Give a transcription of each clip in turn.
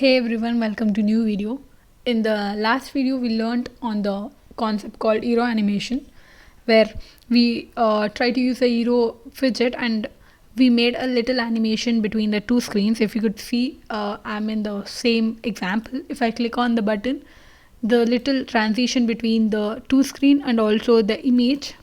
Hey everyone, welcome to new video. In the last video we learned on the concept called hero animation, where we try to use a hero widget and we made a little animation between the two screens. If you could see, I'm in the same example. If I click on the button, the little transition between the two screen and also the image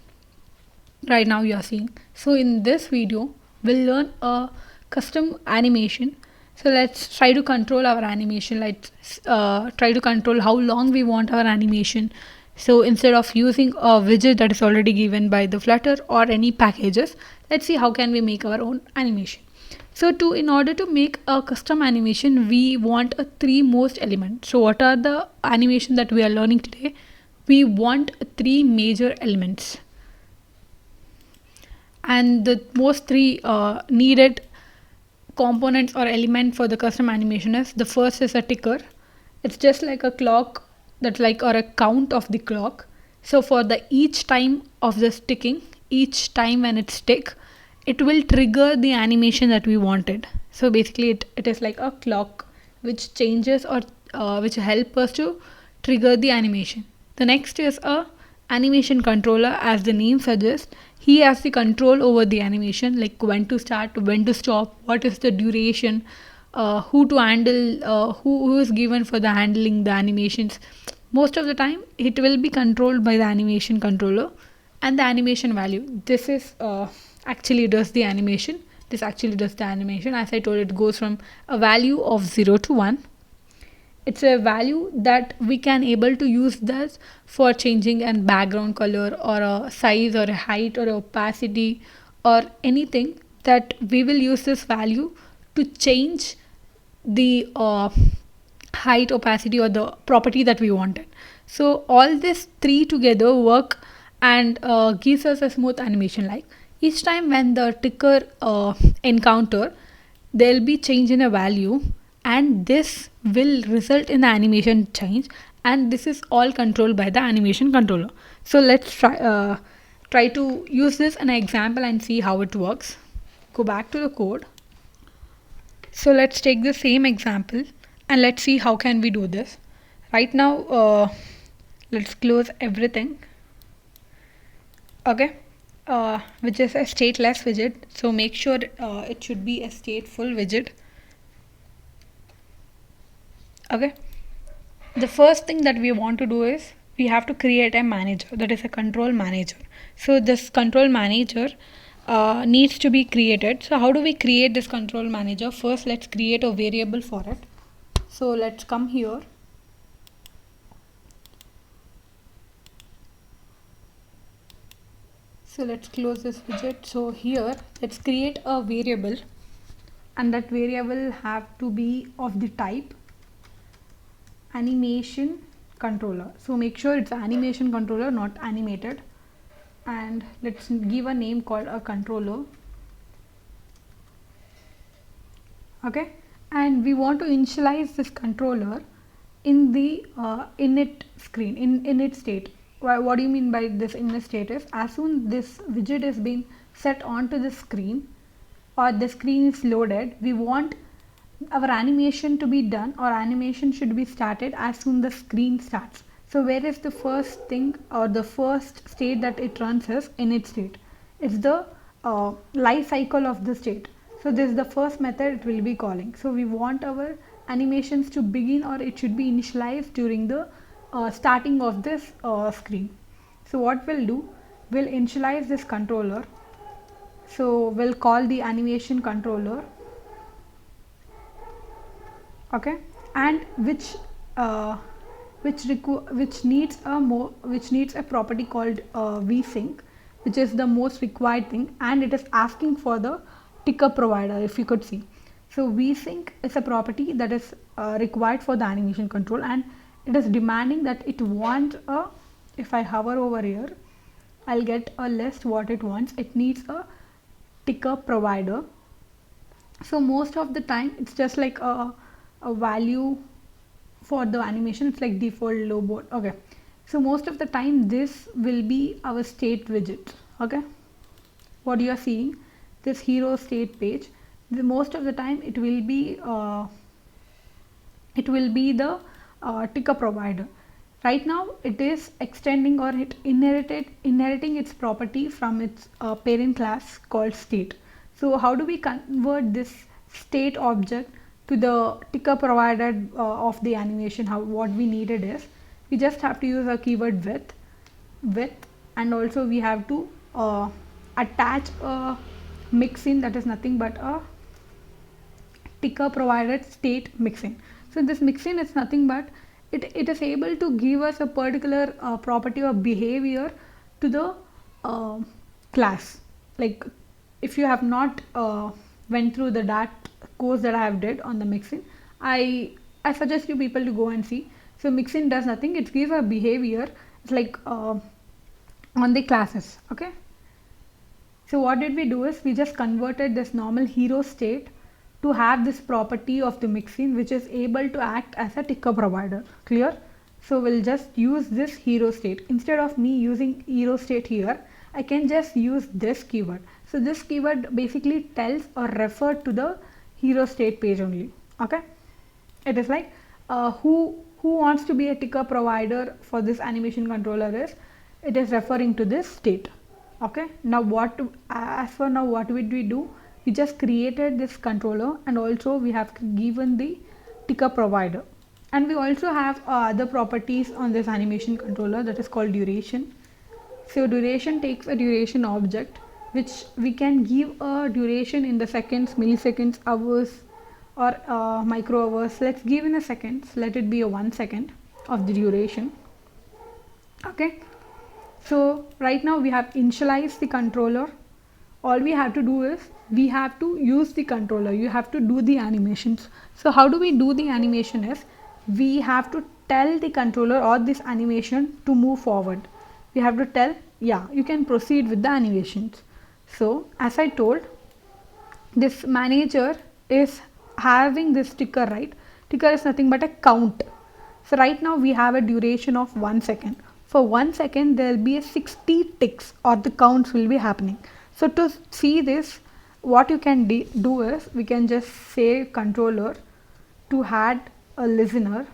right now you are seeing. So in this video we'll learn a custom animation. So let's try to control our animation. Let's try to control how long we want our animation. So instead of using a widget that is already given by the Flutter or any packages, let's see how can we make our own animation. So in order to make a custom animation, we want a three most elements. So what are the animation that we are learning today? We want three major elements, and the most three needed components or element for the custom animation is: the first is a ticker. It's just like a clock, that like, or a count of the clock. So for the each time of this ticking, each time when it's tick, it will trigger the animation that we wanted. So basically it is like a clock which changes or which help us to trigger the animation. The next is a animation controller. As the name suggests, he has the control over the animation, like when to start, when to stop, what is the duration, who to handle, who is given for the handling the animations. Most of the time it will be controlled by the animation controller. And the animation value, this is actually does the animation. This actually does the animation. As I told, it goes from a value of 0 to 1. It's a value that we can able to use this for changing a background color or a size or a height or opacity or anything, that we will use this value to change the height, opacity, or the property that we wanted. So all these three together work and gives us a smooth animation. Like each time when the ticker encounter, there will be change in a value, and this will result in the animation change, and this is all controlled by the animation controller. So let's try to use this in an example and see how it works. Go back to the code. So let's take the same example and let's see how can we do this. Right now let's close everything. Okay, which is a stateless widget, so make sure it should be a stateful widget. Okay, the first thing that we want to do is we have to create a manager, that is a control manager. So this control manager needs to be created. So how do we create this control manager? First, let's create a variable for it. So let's come here. So let's close this widget. So here let's create a variable, and that variable have to be of the type animation controller. So make sure it's animation controller, not animated. And let's give a name called a controller. Okay, and we want to initialize this controller in the init screen, in init state. What do you mean by this init state is, as soon this widget is being set onto the screen or the screen is loaded, we want our animation to be done, or animation should be started as soon the screen starts. So where is the first thing or the first state that it runs is init state. It's the life cycle of the state. So this is the first method it will be calling. So we want our animations to begin, or it should be initialized during the starting of this screen. So what we'll do, we'll initialize this controller. So we'll call the animation controller. Okay, and which needs a property called vsync, which is the most required thing, and it is asking for the ticker provider, if you could see. So vsync is a property that is required for the animation control, and it is demanding that it wants a, if I hover over here, I'll get a list what it wants. It needs a ticker provider. So most of the time it's just like a value for the animation. It's like default low board. Okay, so most of the time this will be our state widget. Okay, what you are seeing, this hero state page, most of the time it will be it will be the ticker provider. Right now it is extending or it inheriting its property from its parent class called state. So how do we convert this state object to the ticker provided of the animation? How what we needed is we just have to use a keyword with, and also we have to attach a mixin, that is nothing but a ticker provided state mixin. So this mixin is nothing but it is able to give us a particular property or behavior to the class. Like if you have not went through that course that I have did on the mixin, I suggest you people to go and see. So mixin does nothing, it gives a behavior. It's like on the classes. Okay, so what did we do is we just converted this normal hero state to have this property of the mixin, which is able to act as a ticker provider. Clear? So we'll just use this hero state. Instead of me using hero state here, I can just use this keyword. So this keyword basically tells or refers to the hero state page only. Okay, it is like who wants to be a ticker provider for this animation controller is, it is referring to this state. Okay, now as for now what would we do? We just created this controller and also we have given the ticker provider, and we also have other properties on this animation controller, that is called duration. So duration takes a duration object which we can give a duration in the seconds, milliseconds, hours, or micro hours. Let's give in a seconds, let it be a 1 second of the duration. Okay, so right now we have initialized the controller. All we have to do is we have to use the controller, you have to do the animations. So how do we do the animation is we have to tell the controller or this animation to move forward. We have to tell, yeah, you can proceed with the animations. So as I told, this manager is having this ticker, right? Ticker is nothing but a count. So right now we have a duration of 1 second. For 1 second there will be a 60 ticks or the counts will be happening. So to see this, what you can do is we can just say controller to add a listener,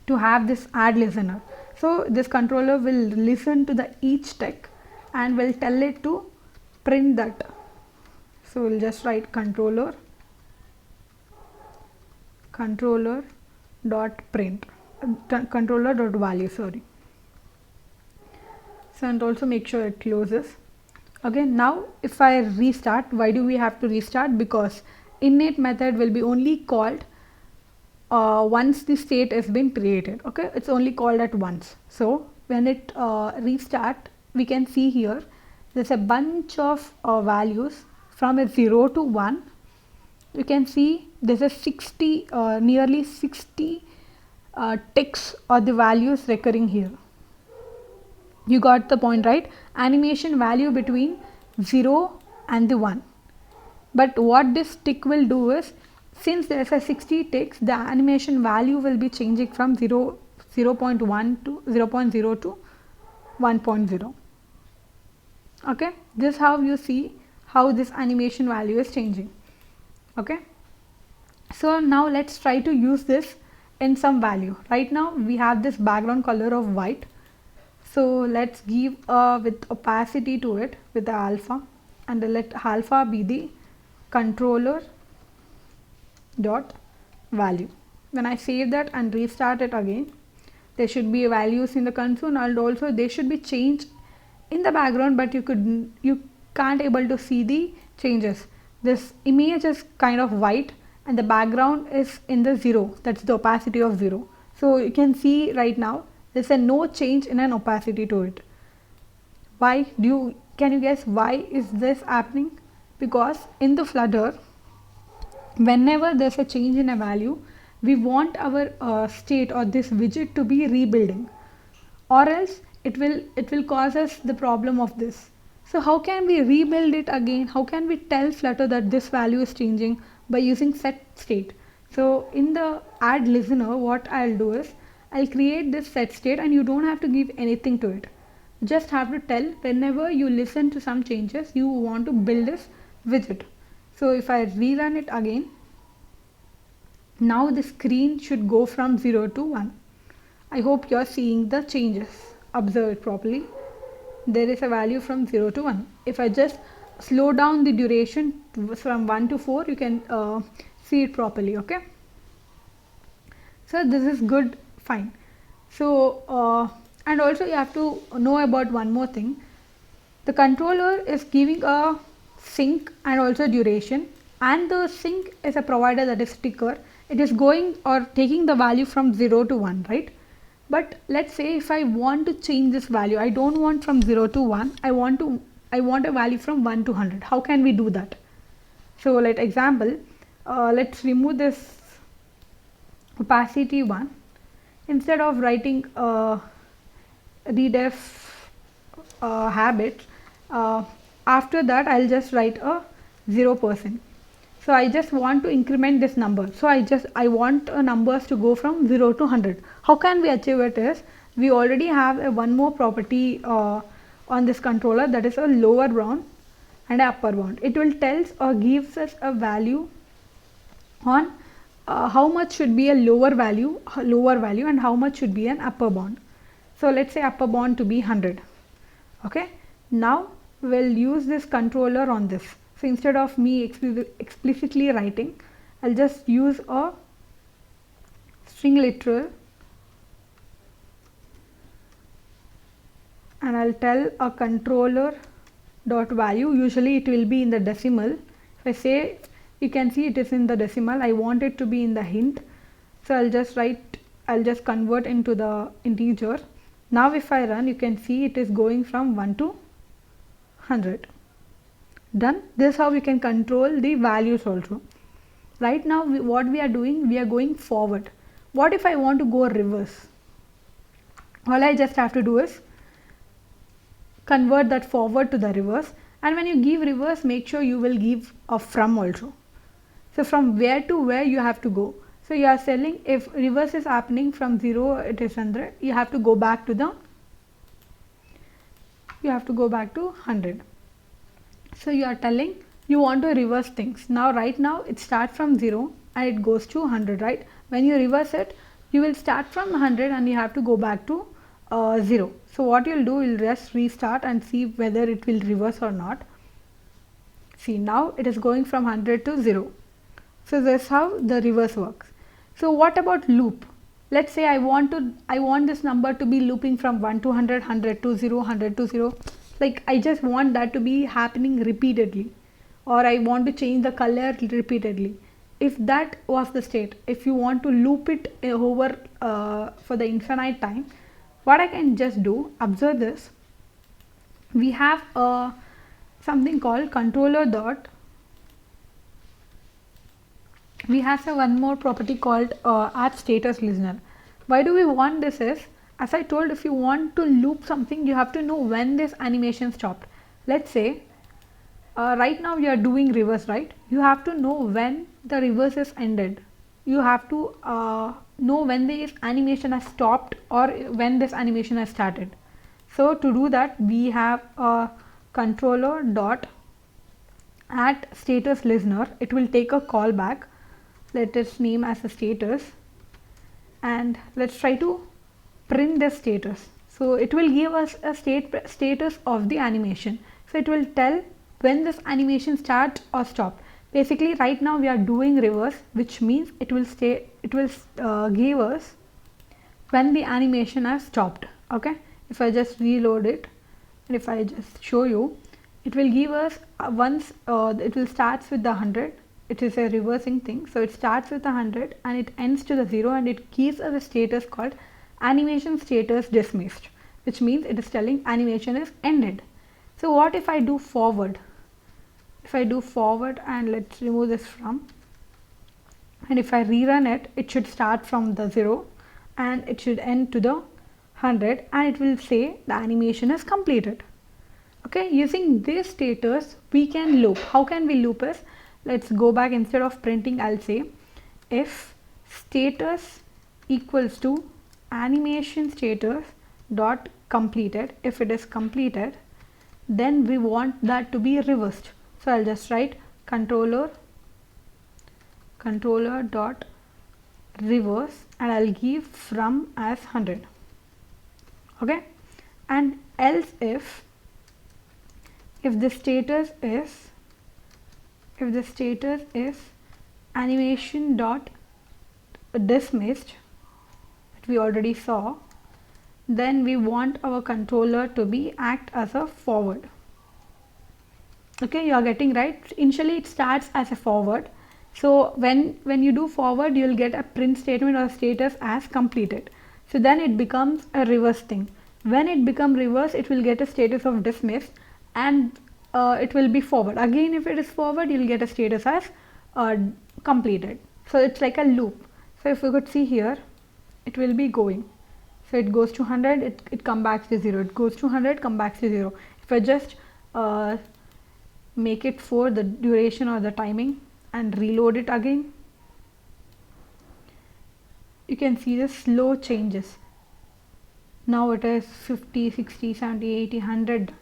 to have this add listener. So this controller will listen to the each tick and will tell it to print that. So we'll just write controller dot print, controller dot value, sorry. So and also make sure it closes. Okay, now if I restart, why do we have to restart? Because init method will be only called once the state has been created. Okay, it's only called at once. So when it restart, we can see here there's a bunch of values from a 0 to 1. You can see there's a 60 nearly 60 ticks or the values recurring here. You got the point, right? Animation value between 0 and the 1. But what this tick will do is, since there is a 60 ticks, the animation value will be changing from 0, 0.1 to 0.0 to 1.0. Okay, this is how you see how this animation value is changing. Okay, so now let's try to use this in some value. Right now we have this background color of white. So let's give with opacity to it with the alpha, and let alpha be the controller dot value. When I save that and restart it again, there should be values in the console, and also they should be changed in the background, but you can't able to see the changes. This image is kind of white and the background is in the 0, that's the opacity of 0. So you can see right now there's a no change in an opacity to it. Why? Can you guess why is this happening? Because in the Flutter, whenever there's a change in a value, we want our state or this widget to be rebuilding, or else it will cause us the problem of this. So how can we rebuild it again? How can we tell Flutter that this value is changing? By using set state. So in the add listener, what I'll do is I'll create this set state, and you don't have to give anything to it. You just have to tell whenever you listen to some changes, you want to build this widget. So if I rerun it again, Now the screen should go from 0 to 1. I hope you are seeing the changes. Observe it properly. There is a value from 0 to 1. If I just slow down the duration from 1 to 4, you can see it properly. Okay. So this is good, fine. So and also you have to know about one more thing. The controller is giving a sync and also duration, and the sync is a provider, that is ticker. It is going or taking the value from 0 to 1, right? But let's say if I want to change this value, I don't want from 0 to 1, I want a value from 1 to 100. How can we do that? So let example, let's remove this opacity one. Instead of writing redef habit, after that I'll just write a 0%. So I just want to increment this number. So I want numbers to go from 0 to 100. How can we achieve it is, we already have one more property on this controller, that is a lower bound and upper bound. It will tells or gives us a value on how much should be a lower value and how much should be an upper bound. So let's say upper bound to be 100. Okay, now we'll use this controller on this. So instead of me explicitly writing, I'll just use a string literal and I'll tell a controller dot value. Usually it will be in the decimal. If I say, you can see it is in the decimal. I want it to be in the hint. So I'll just convert into the integer. Now if I run, you can see it is going from 1 to 100. Done. This is how we can control the values also. Right now what we are doing, we are going forward. What if I want to go reverse? All I just have to do is convert that forward to the reverse, and when you give reverse, make sure you will give a from also. So from where to where you have to go. So you are telling if reverse is happening from 0, it is 100, you have to go back to 100. So you are telling you want to reverse things. Now right now it starts from 0 and it goes to 100, right? When you reverse it, you will start from 100 and you have to go back to 0. So what you'll do, you'll just restart and see whether it will reverse or not. See, now it is going from 100 to 0. So that's how the reverse works. So what about loop? Let's say I want this number to be looping from 1 to 100, 100 to 0, 100 to 0. Like I just want that to be happening repeatedly, or I want to change the color repeatedly. If that was the state, if you want to loop it over for the infinite time, what I can just do, observe this, we have something called controller dot, we have one more property called add status listener. Why do we want this is, as I told, if you want to loop something, you have to know when this animation stopped. Let's say right now you are doing reverse, right? You have to know when the reverse is ended. You have to know when this animation has stopped or when this animation has started. So to do that, we have a controller dot add status listener. It will take a callback. Let us name as a status, and let's try to print the status. So it will give us a status of the animation. So it will tell when this animation starts or stop. Basically right now we are doing reverse, which means it will give us when the animation has stopped. Okay, if I just reload it and if I just show you, it will give us once it will starts with the 100. It is a reversing thing, so it starts with 100 and it ends to the 0, and it gives us a status called animation status dismissed, which means it is telling animation is ended. So what if I do forward? If I do forward, and let's remove this from, and if I rerun it, it should start from the 0 and it should end to the 100, and it will say the animation is completed. Okay, using this status we can loop. How can we loop is, let's go back. Instead of printing, I'll say if status equals to animation status dot completed. If it is completed, then we want that to be reversed. So I'll just write controller dot reverse, and I'll give from as 100. Okay, and else if the status is animation dot dismissed, that we already saw, then we want our controller to be act as a forward. Okay, you are getting right. Initially it starts as a forward, so when you do forward, you'll get a print statement or status as completed. So then it becomes a reverse thing. When it becomes reverse, it will get a status of dismissed, and it will be forward again. If it is forward, you'll get a status as completed. So it's like a loop. So if you could see here, it will be going. So it goes to 100, it come back to 0, it goes to 100, come back to 0. If I just make it for the duration or the timing and reload it again, you can see the slow changes. Now it is 50, 60, 70, 80, 100.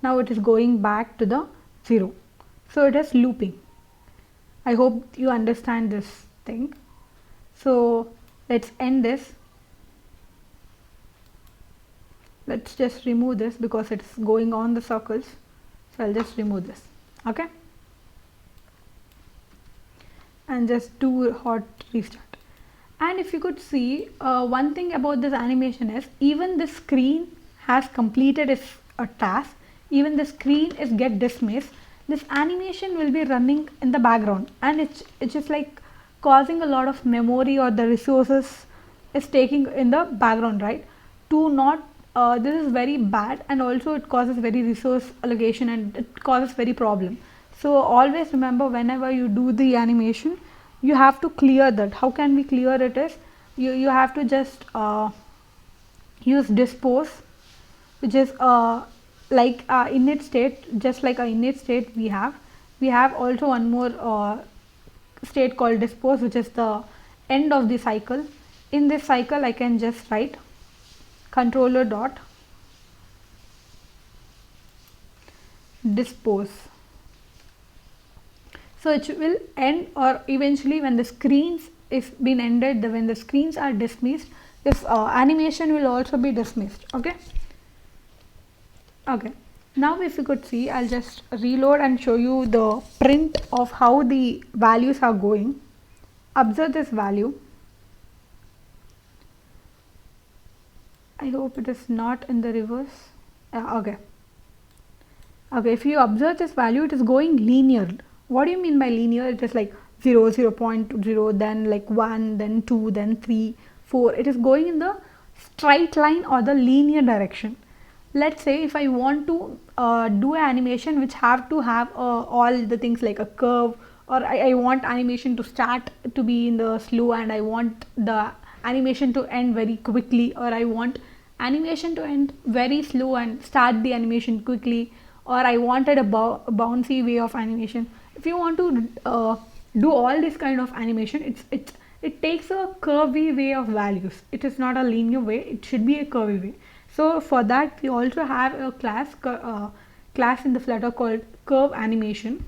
Now it is going back to the 0. So it is looping. I hope you understand this thing. So let's end this. Let's just remove this because it's going on the circles. So I'll just remove this. Okay, and just do hot restart. And if you could see, one thing about this animation is, even the screen has completed its task, even the screen is get dismissed, this animation will be running in the background, and it's just like causing a lot of memory, or the resources is taking in the background, right? To not this is very bad, and also it causes very resource allocation, and it causes very problem. So always remember, whenever you do the animation, you have to clear that. How can we clear it is, you have to just use dispose, which is like init state. Just like a init state, we have also one more state called dispose, which is the end of the cycle. In this cycle, I can just write controller dot dispose. So it will end, or eventually when the screens is been ended, when the screens are dismissed, this animation will also be dismissed. Okay. Okay. Now if you could see, I'll just reload and show you the print of how the values are going. Observe this value. I hope it is not in the reverse. Okay. Okay, if you observe this value, it is going linear. What do you mean by linear? It is like 0, 0 0.0, then like 1, then 2, then 3, 4. It is going in the straight line or the linear direction. Let's say if I want to do an animation which have to have all the things like a curve, or I want animation to start to be in the slow, and I want the animation to end very quickly, or I want animation to end very slow and start the animation quickly, or I wanted a bouncy way of animation. If you want to do all this kind of animation, it takes a curvy way of values. It is not a linear way, it should be a curvy way. So for that, we also have a class in the Flutter called curve animation.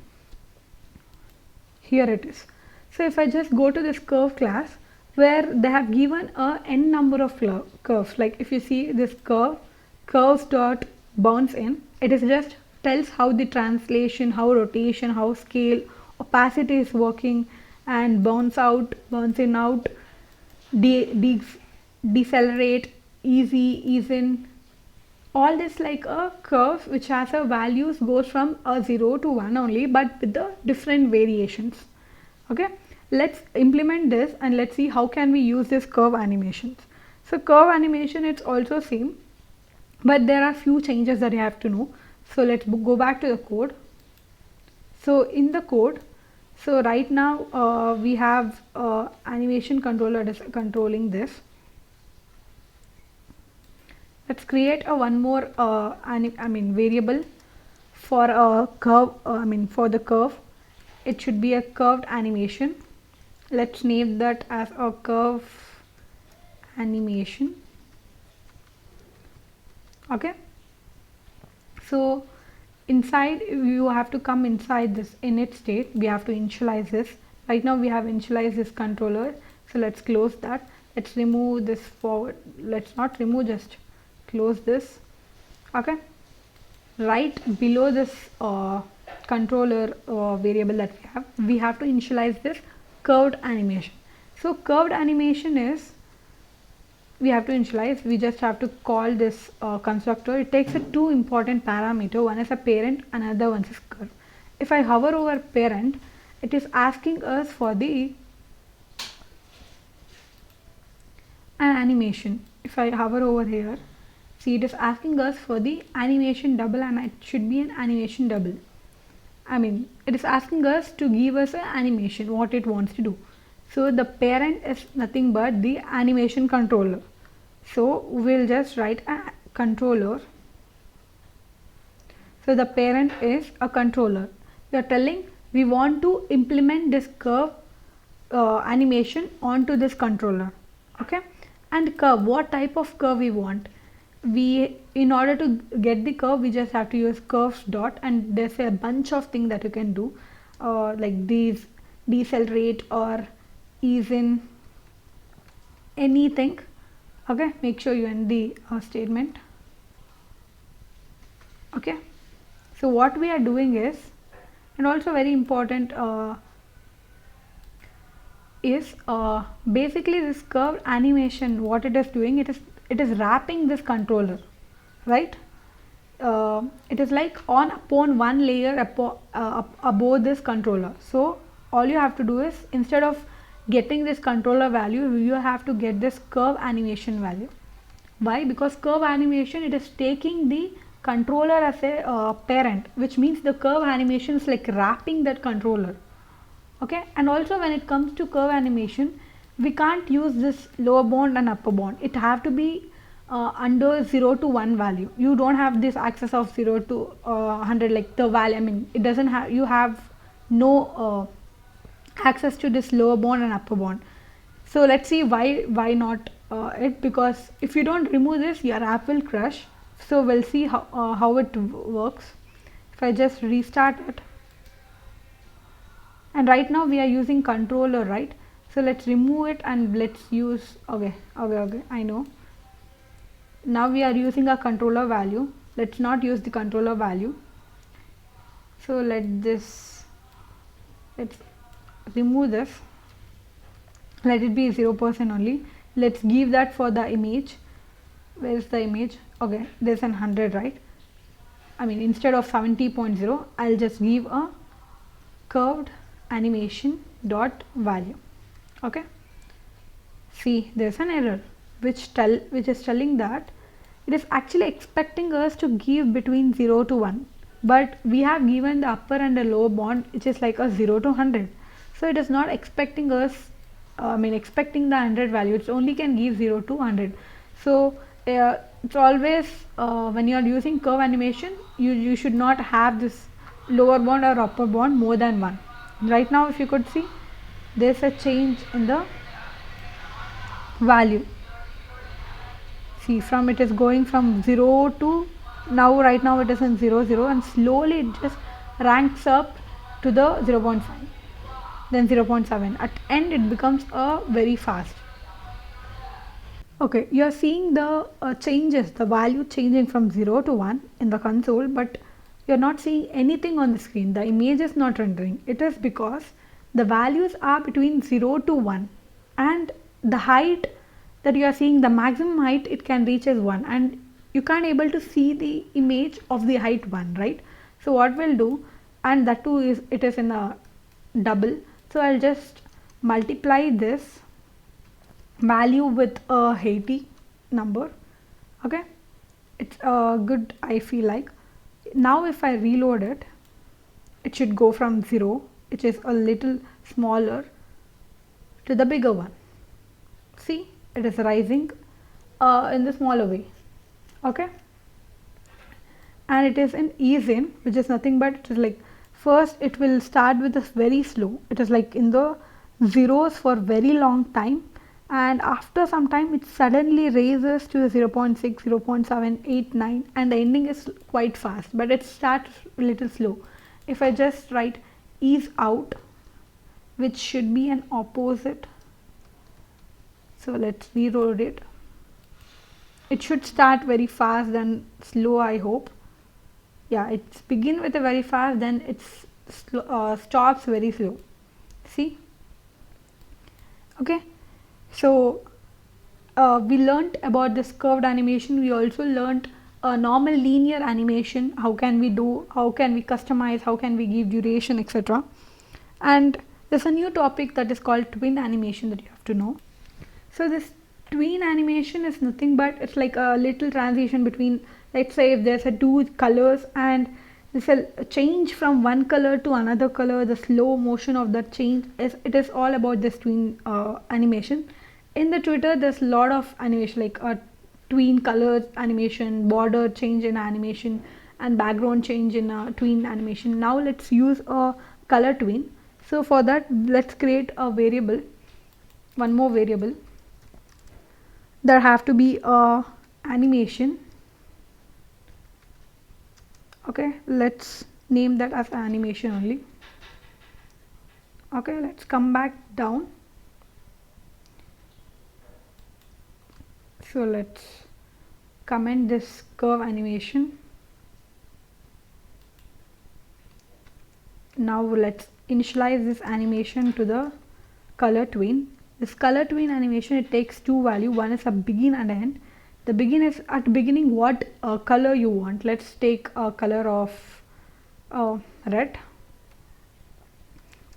Here it is. So if I just go to this curve class, where they have given a n number of curves, like if you see this curves dot bounce in, it is just tells how the translation, how rotation, how scale, opacity is working, and bounce out, bounce in out, decelerate, ease in, all this like a curve which has a values goes from a 0 to 1 only, but with the different variations. Okay, let's implement this and let's see how can we use this curve animations. So curve animation, it's also same, but there are few changes that you have to know. So let's go back to the code. So in the code, so right now we have AnimationController that is controlling this. Let's create a one more variable for a curve. For the curve, it should be a curved animation. Let's name that as a curve animation. Okay. So inside, you have to come inside this init state. We have to initialize this. Right now we have initialized this controller. So So let's close that. Let's remove this forward. Let's not remove, just close this. Okay, right below this controller variable that we have to initialize this curved animation. So curved animation is, we have to initialize, we just have to call this constructor. It takes a two important parameter, one is a parent, another one is curve. If I hover over parent, it is asking us for the an animation. If I hover over here, see, it is asking us for the animation double, and it should be an animation double. I mean, it is asking us to give us an animation, what it wants to do. So the parent is nothing but the animation controller. So we'll just write a controller. So the parent is a controller. We are telling we want to implement this curve animation onto this controller. Okay, and curve, what type of curve we want. We, in order to get the curve, we just have to use curves dot, and there's a bunch of things that you can do, like these, decelerate or ease in, anything. Okay, make sure you end the statement. Okay, so what we are doing is, and also very important is basically this curved animation, what it is doing, it is wrapping this controller, right? It is like on upon one layer above this controller. So all you have to do is, instead of getting this controller value, you have to get this curve animation value. Why? Because curve animation, it is taking the controller as a parent, which means the curve animation is like wrapping that controller. Okay, and also when it comes to curve animation, we can't use this lower bound and upper bound. It have to be under 0 to 1 value. You don't have this access of 0 to 100, like the value. I mean, it doesn't have, you have no access to this lower bound and upper bound. So let's see why not it, because if you don't remove this, your app will crash. So we'll see how it works. If I just restart it, and right now we are using controller, right? So let's remove it and let's use, okay, I know. Now we are using a controller value. Let's not use the controller value. So let's remove this. Let it be 0% only. Let's give that for the image. Where is the image? Okay, there's an 100, right? I mean, instead of 70.0, I'll just give a curved animation dot value. Okay, see, there's an error which is telling that it is actually expecting us to give between 0 to 1, but we have given the upper and the lower bound, which is like a 0 to 100. So it is not expecting us, expecting the 100 value. It only can give 0 to 100. So it's always when you are using curve animation, you should not have this lower bound or upper bound more than 1. Right now, if you could see, there's a change in the value. See, from it is going from 0 to now, right now it is in 0, 0, and slowly it just ranks up to the 0.5, then 0.7. At end it becomes a very fast. Okay, you are seeing the changes, the value changing from 0 to 1 in the console, but you are not seeing anything on the screen. The image is not rendering. It is because the values are between 0 to 1, and the height that you are seeing, the maximum height it can reach is 1, and you can't able to see the image of the height 1, right? So what we'll do, and that too is, it is in a double, so I'll just multiply this value with a 80 number. Okay, it's good, I feel like. Now if I reload it, it should go from 0, which is a little smaller, to the bigger one. See, it is rising in the smaller way. Okay, and it is in ease in, which is nothing but, it is like, first it will start with this very slow. It is like in the zeros for very long time, and after some time it suddenly raises to 0.6, 0.7, 8, 9, and the ending is quite fast, but it starts a little slow. If I just write ease out, which should be an opposite So let's reload it. It should start very fast then slow, I hope. Yeah, it's begin with a very fast, then it's stops very slow. See? Okay. So we learnt about this curved animation. We also learnt a normal linear animation. How can we do? How can we customize? How can we give duration, etc. And there's a new topic that is called tween animation that you have to know. So this tween animation is nothing but it's like a little transition between, let's say if there's a two colors and there's a change from one color to another color, the slow motion of that change it is all about this tween animation. In the Twitter there's a lot of animation like a tween color animation, border change in animation, and background change in tween animation. Now let's use a color tween. So for that let's create a variable, one more variable. There have to be a animation. Okay, let's name that as animation only. Okay, let's come back down. So let's comment this curve animation. Now let's initialize this animation to the color tween. This color tween animation, it takes two values. One is a begin and end. The begin is at beginning what color you want. Let's take a color of red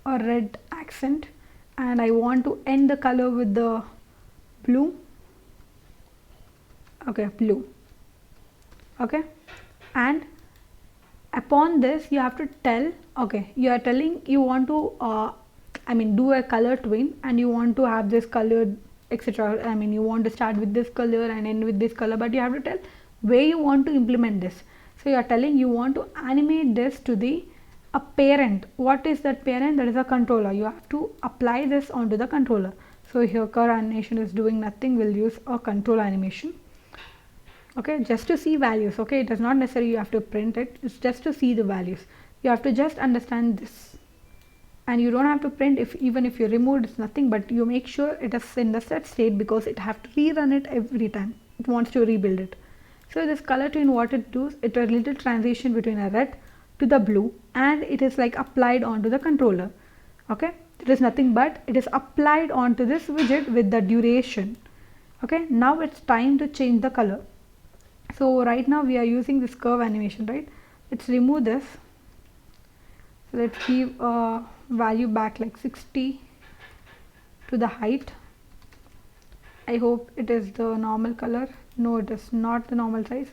or red accent, and I want to end the color with the blue. Okay, blue. Okay, and upon this you have to tell, okay, you are telling you want to do a color tween and you want to have this colored etc. You want to start with this color and end with this color, but you have to tell where you want to implement this. So you are telling you want to animate this to the a parent. What is that parent? That is a controller. You have to apply this onto the controller. So here curve animation is doing nothing. We'll use a control animation. Okay, just to see values. Okay, it is not necessary you have to print it. It's just to see the values. You have to just understand this. And you don't have to print even if you remove it's nothing, but you make sure it is in the set state because it have to rerun it every time it wants to rebuild it. So this color tween, what it does, it a little transition between a red to the blue, and it is like applied onto the controller. Okay, it is nothing but it is applied onto this widget with the duration. Okay, now it's time to change the color. So right now we are using this curve animation, right? Let's remove this. So let's give a value back like 60 to the height. I hope it is the normal color. No, it is not the normal size.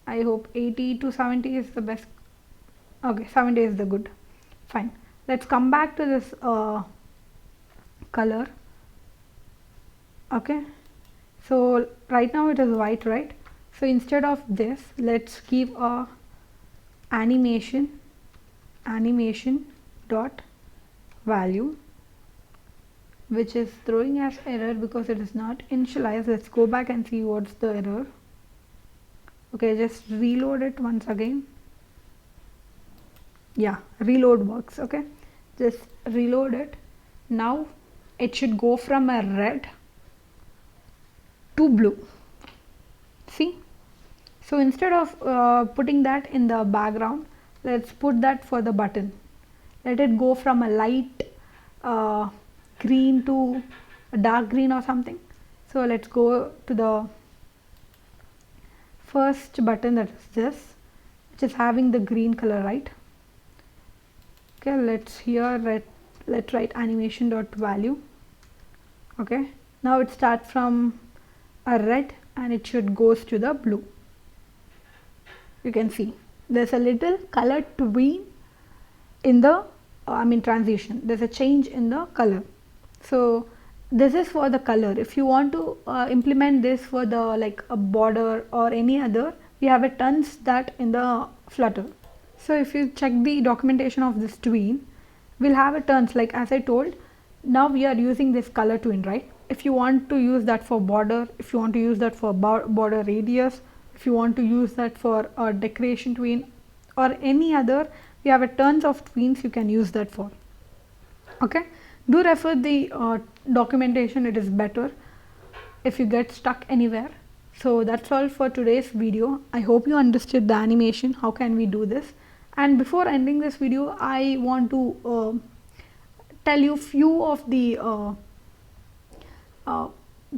I hope 80 to 70 is the best. Okay, 70 is the good. Fine. Let's come back to this color. Okay, so right now it is white, right? So instead of this, let's give a animation dot value, which is throwing as error because it is not initialized. Let's go back and see what's the error. Okay, just reload it once again. Yeah, reload works. Okay, just reload it. Now it should go from a red to blue. See, so instead of putting that in the background, let's put that for the button. Let it go from a light green to a dark green or something. So let's go to the first button, that is this, which is having the green color, right? Okay, let's write animation dot value. Okay, now it starts from a red and it should goes to the blue. You can see there's a little color tween in the transition. There's a change in the color. So this is for the color. If you want to implement this for the like a border or any other, we have a tons that in the Flutter. So if you check the documentation of this tween, we'll have a tons, like as I told. Now we are using this color tween, right? If you want to use that for border, if you want to use that for border radius, if you want to use that for a decoration tween or any other, we have a tons of tweens you can use that for. Okay, do refer the documentation, it is better. if you get stuck anywhere. So that's all for today's video. I hope you understood the animation, how can we do this. And before ending this video, I want to tell you few of the uh,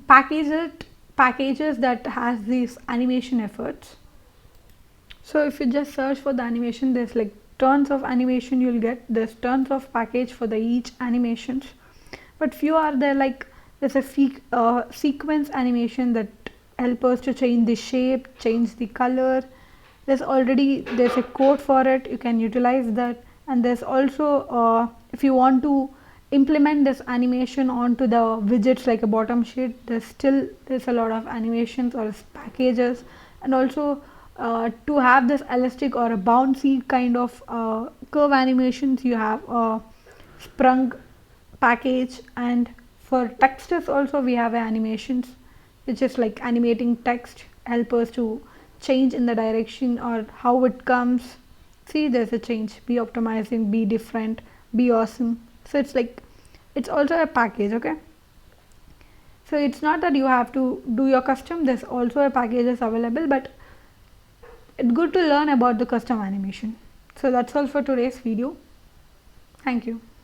packages packages that has these animation efforts. So if you just search for the animation, there's like tons of animation you'll get. There's tons of package for the each animations, but few are there, like there's a sequence animation that help us to change the shape, change the color. There's a code for it, you can utilize that. And there's also if you want to implement this animation onto the widgets like a bottom sheet, there's a lot of animations or packages. And also to have this elastic or a bouncy kind of curve animations, you have sprung package. And for textures also we have animations, which is like animating text, help us to change in the direction or how it comes. See, there's a change, be optimizing, be different, be awesome. So it's like, it's also a package. Okay, so it's not that you have to do your custom, there's also a packages available, but it's good to learn about the custom animation. So that's all for today's video. Thank you.